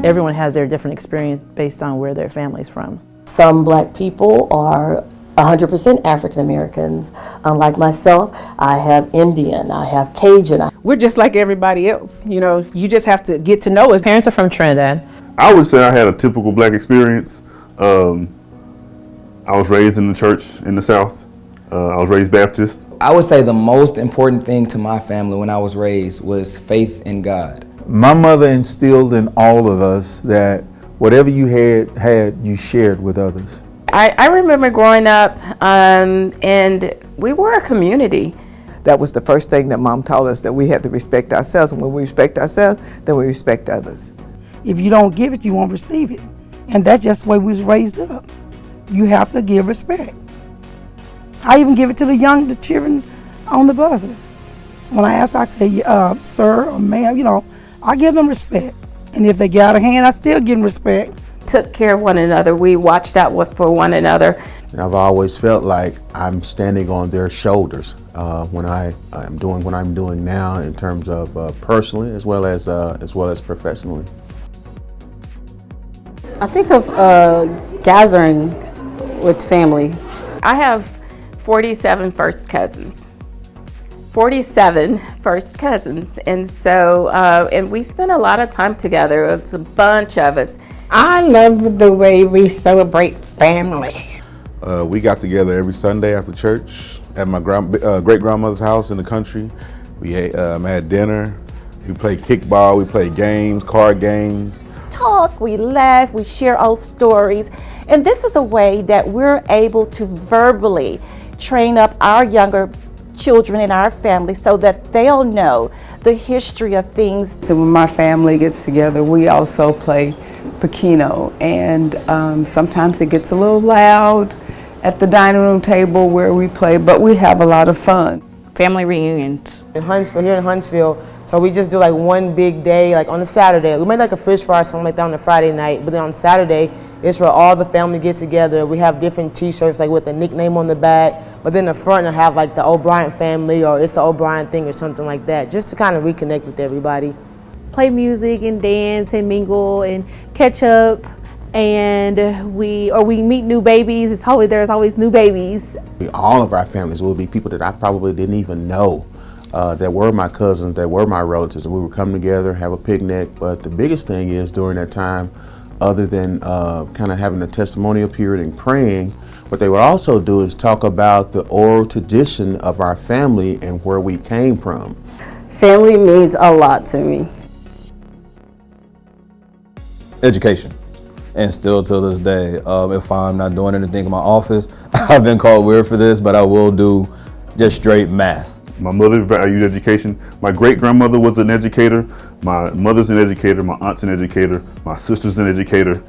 Everyone has their different experience based on where their family's from. Some black people are 100% African Americans. Unlike myself, I have Indian, I have Cajun. We're just like everybody else. You know, you just have to get to know us. Parents are from Trinidad. I would say I had a typical black experience. I was raised in the church in the South. I was raised Baptist. I would say the most important thing to my family when I was raised was faith in God. My mother instilled in all of us that whatever you had you shared with others. I remember growing up and we were a community. That was the first thing that Mom taught us, that we had to respect ourselves. And when we respect ourselves, then we respect others. If you don't give it, you won't receive it. And that's just the way we was raised up. You have to give respect. I even give it to the children on the buses. When I ask, I say, sir or ma'am, you know, I give them respect. And if they get out of hand, I still give them respect. Took care of one another. We watched out for one another. I've always felt like I'm standing on their shoulders when I'm doing what I'm doing now, in terms of personally as well as professionally. I think of gatherings with family. I have 47 first cousins. 47 first cousins. And so, and we spent a lot of time together. It's a bunch of us. I love the way we celebrate family. We got together every Sunday after church at my great-grandmother's house in the country. We had dinner, we played kickball, we played games, card games. Talk, we laugh, we share old stories. And this is a way that we're able to verbally train up our younger children in our family so that they'll know the history of things. So when my family gets together, we also play Pacino, and sometimes it gets a little loud at the dining room table where we play, but we have a lot of fun. Family reunions. In Huntsville, here in Huntsville, so we just do like one big day, like on a Saturday. We make like a fish fry or something like that on a Friday night, but then on Saturday, it's where all the family gets together. We have different t-shirts like with a nickname on the back, but then the front will have like the O'Brien family or it's the O'Brien thing or something like that, just to kind of reconnect with everybody. Play music and dance and mingle and catch up, and we meet new babies. There's always new babies. All of our families will be people that I probably didn't even know that were my cousins, that were my relatives, and we would come together, have a picnic. But the biggest thing is during that time, other than kind of having a testimonial period and praying, what they would also do is talk about the oral tradition of our family and where we came from. Family means a lot to me. Education. And still to this day, if I'm not doing anything in my office, I've been called weird for this, but I will do just straight math. My mother valued education. My great-grandmother was an educator. My mother's an educator. My aunt's an educator. My sister's an educator.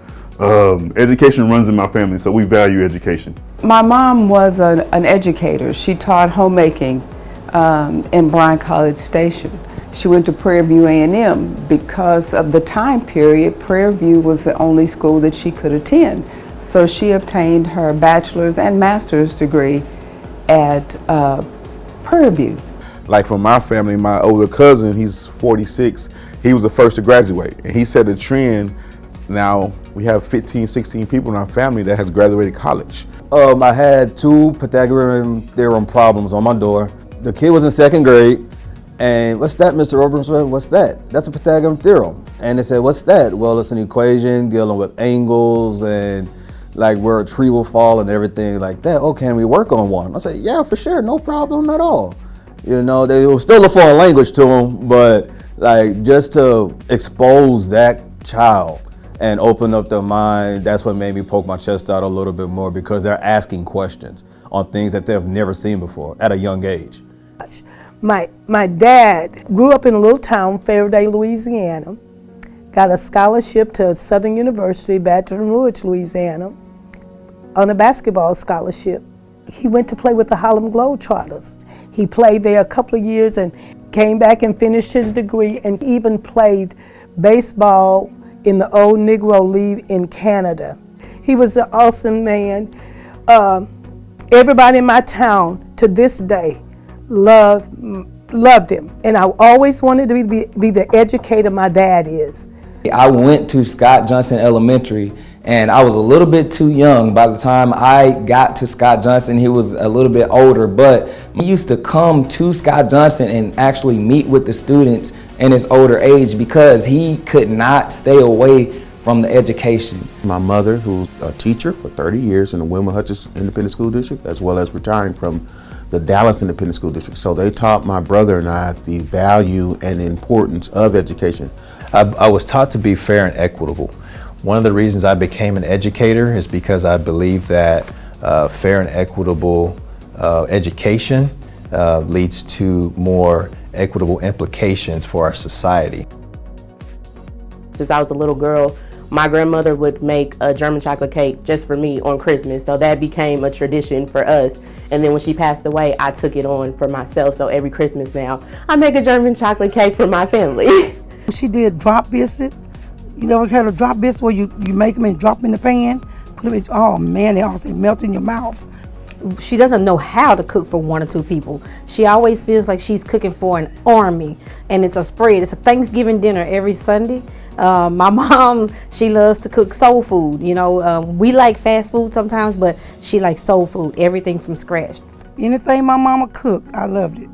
Education runs in my family, so we value education. My mom was an educator. She taught homemaking in Bryan College Station. She went to Prairie View A&M. Because of the time period, Prairie View was the only school that she could attend. So she obtained her bachelor's and master's degree at Prairie View. Like for my family, my older cousin, he's 46, he was the first to graduate. And he set a trend. Now we have 15, 16 people in our family that has graduated college. I had 2 Pythagorean theorem problems on my door. The kid was in 2nd grade. And what's that, Mr. Oberman? What's that? That's a Pythagorean theorem. And they said, what's that? Well, it's an equation dealing with angles and like where a tree will fall and everything like that. Oh, can we work on one? I said, yeah, for sure, no problem at all. You know, they was still a foreign language to them, but like just to expose that child and open up their mind, that's what made me poke my chest out a little bit more, because they're asking questions on things that they've never seen before at a young age. My dad grew up in a little town, Faraday, Louisiana, got a scholarship to Southern University, Baton Rouge, Louisiana, on a basketball scholarship. He went to play with the Harlem Globetrotters. He played there a couple of years and came back and finished his degree, and even played baseball in the old Negro League in Canada. He was an awesome man. Everybody in my town to this day loved him, and I always wanted to be the educator my dad is. I went to Scott Johnson Elementary, and I was a little bit too young. By the time I got to Scott Johnson, he was a little bit older, but he used to come to Scott Johnson and actually meet with the students in his older age because he could not stay away from the education. My mother, who's a teacher for 30 years in the Wilma Hutchins Independent School District, as well as retiring from the Dallas Independent School District. So they taught my brother and I the value and the importance of education. I was taught to be fair and equitable. One of the reasons I became an educator is because I believe that fair and equitable education leads to more equitable implications for our society. Since I was a little girl, my grandmother would make a German chocolate cake just for me on Christmas, so that became a tradition for us. And then when she passed away, I took it on for myself, so every Christmas now, I make a German chocolate cake for my family. She did drop biscuit. You never had a drop biscuit where you make them and drop them in the pan? Put them in, oh man, they also melt in your mouth. She doesn't know how to cook for 1 or 2 people. She always feels like she's cooking for an army, and it's a spread. It's a Thanksgiving dinner every Sunday. My mom, she loves to cook soul food. You know, we like fast food sometimes, but she likes soul food, everything from scratch. Anything my mama cooked, I loved it.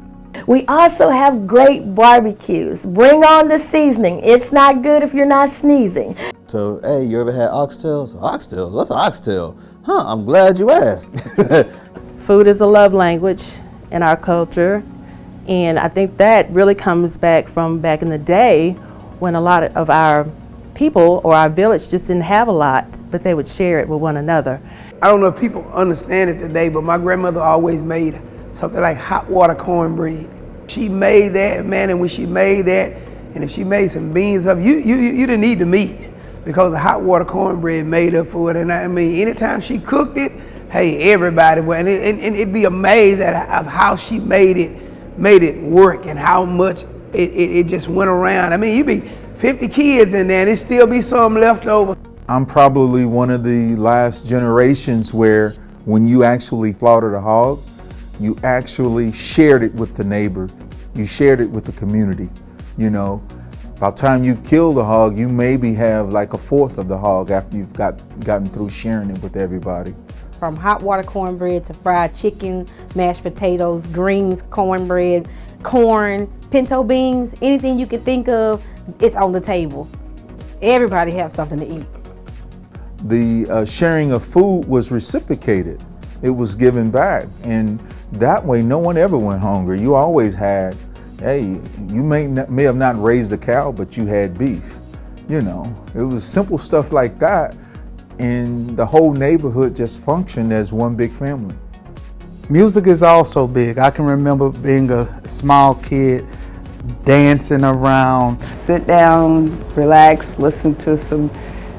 We also have great barbecues. Bring on the seasoning. It's not good if you're not sneezing. So, hey, you ever had oxtails? Oxtails? What's an oxtail? Huh, I'm glad you asked. Food is a love language in our culture, and I think that really comes back from back in the day when a lot of our people or our village just didn't have a lot, but they would share it with one another. I don't know if people understand it today, but my grandmother always made something like hot water cornbread. She made that, man, and when she made that, and if she made some beans up, you didn't need the meat because the hot water cornbread made up for it. And I mean, anytime she cooked it, hey, everybody went, and it'd be amazed at how she made it work and how much it just went around. I mean, you'd be 50 kids in there and it'd still be some left over. I'm probably one of the last generations where when you actually slaughtered a hog, you actually shared it with the neighbor. You shared it with the community. You know, by the time you kill the hog, you maybe have like 1/4 of the hog after you've gotten through sharing it with everybody. From hot water cornbread to fried chicken, mashed potatoes, greens, cornbread, corn, pinto beans, anything you can think of, it's on the table. Everybody have something to eat. The sharing of food was reciprocated. It was given back, and that way no one ever went hungry. You always had, hey, you may have not raised a cow, but you had beef. You know, it was simple stuff like that, and the whole neighborhood just functioned as one big family. Music is also big. I can remember being a small kid dancing around. Sit down, relax, listen to some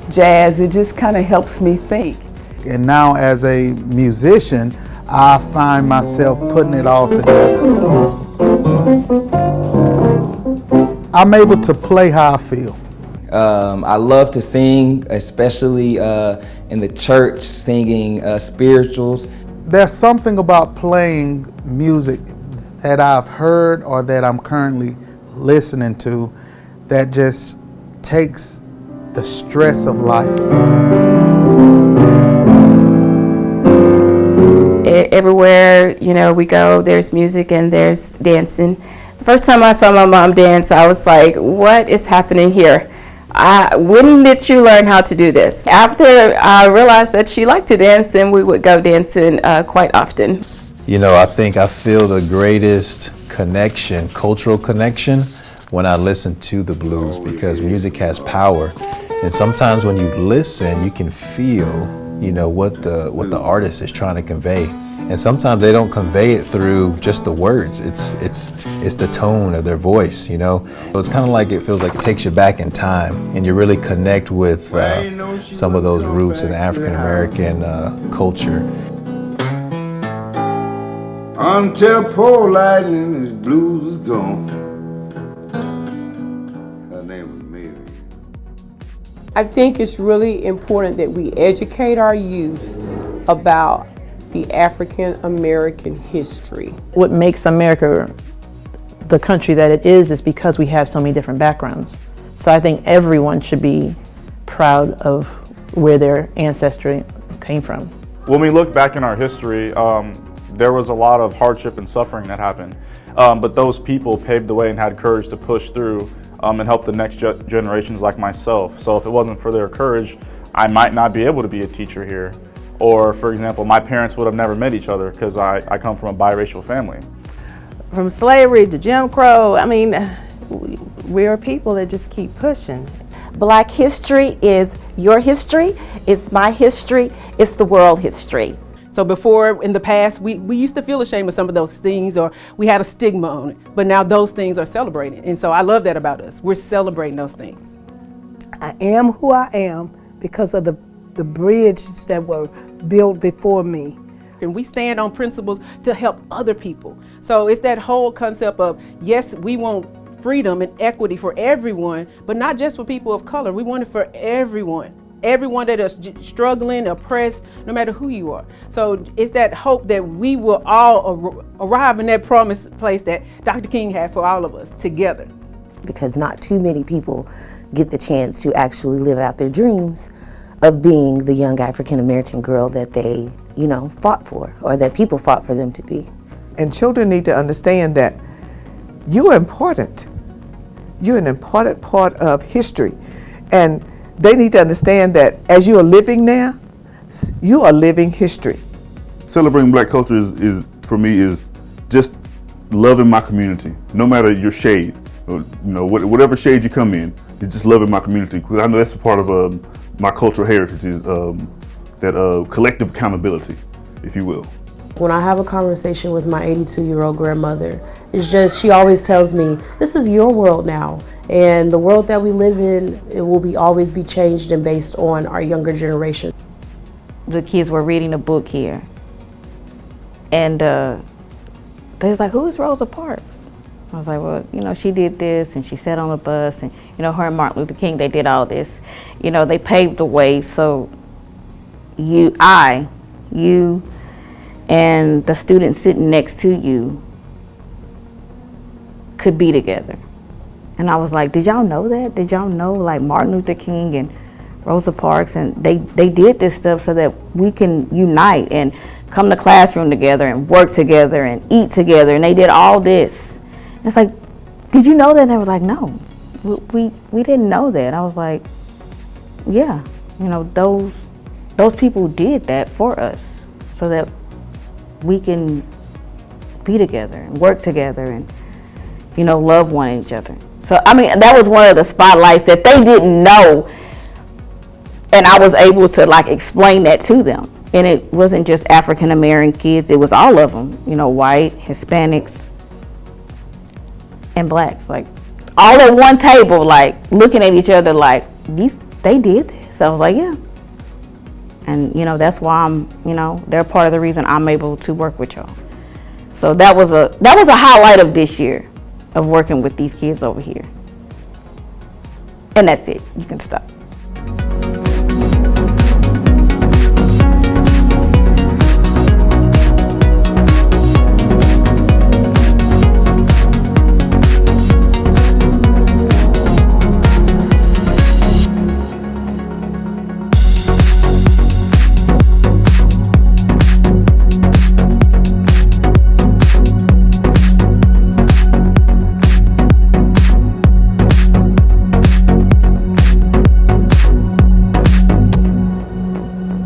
jazz. It just kind of helps me think. And now as a musician, I find myself putting it all together. I'm able to play how I feel. I love to sing, especially in the church, singing spirituals. There's something about playing music that I've heard or that I'm currently listening to that just takes the stress of life away. Everywhere, you know, we go, there's music and there's dancing. The first time I saw my mom dance, I was like, what is happening here? When did you learn how to do this? After I realized that she liked to dance, then we would go dancing quite often. You know, I think I feel the greatest connection, cultural connection, when I listen to the blues, because music has power. And sometimes when you listen, you can feel, you know, what the artist is trying to convey. And sometimes they don't convey it through just the words. It's the tone of their voice, you know. So it's kind of like, it feels like it takes you back in time, and you really connect with some of those roots in the African American culture. Until poor lightning, his blues is gone. Her name was Mary. I think it's really important that we educate our youth about the African American history. What makes America the country that it is because we have so many different backgrounds. So I think everyone should be proud of where their ancestry came from. When we look back in our history, there was a lot of hardship and suffering that happened. But those people paved the way and had courage to push through and help the next generations like myself. So if it wasn't for their courage, I might not be able to be a teacher here. Or, for example, my parents would have never met each other because I come from a biracial family. From slavery to Jim Crow, I mean, we are people that just keep pushing. Black history is your history, it's my history, it's the world history. So before, in the past, we used to feel ashamed of some of those things, or we had a stigma on it, but now those things are celebrated. And so I love that about us. We're celebrating those things. I am who I am because of the bridges that were built before me. And we stand on principles to help other people. So it's that whole concept of, yes, we want freedom and equity for everyone, but not just for people of color. We want it for everyone. Everyone that is struggling, oppressed, no matter who you are. So it's that hope that we will all arrive in that promised place that Dr. King had for all of us together. Because not too many people get the chance to actually live out their dreams of being the young African American girl that they, fought for, or that people fought for them to be. And children need to understand that you are important. You're an important part of history. And they need to understand that as you are living now, you are living history. Celebrating Black culture is for me is just loving my community, no matter your shade, whatever shade you come in. It's just loving my community, because I know that's a part of my cultural heritage, is that collective accountability, if you will. When I have a conversation with my 82-year-old grandmother, it's just, she always tells me, this is your world now. And the world that we live in, it will always be changed and based on our younger generation. The kids were reading a book here. And they was like, who is Rosa Parks? I was like, well, she did this, and she sat on a bus, and, her and Martin Luther King, they did all this. They paved the way so you and the student sitting next to you could be together. And I was like, did y'all know that? Did y'all know, like, Martin Luther King and Rosa Parks, and they did this stuff so that we can unite and come to classroom together and work together and eat together, and they did all this. It's like, did you know that? And they were like, no, we didn't know that. I was like, yeah, those people did that for us so that we can be together and work together and, love one each other. So, that was one of the spotlights that they didn't know, and I was able to, explain that to them. And it wasn't just African American kids, it was all of them, white, Hispanics, and Blacks, all at one table, looking at each other they did this. I was like, yeah. And, that's why they're part of the reason I'm able to work with y'all. So that was a highlight of this year, of working with these kids over here. And that's it. You can stop.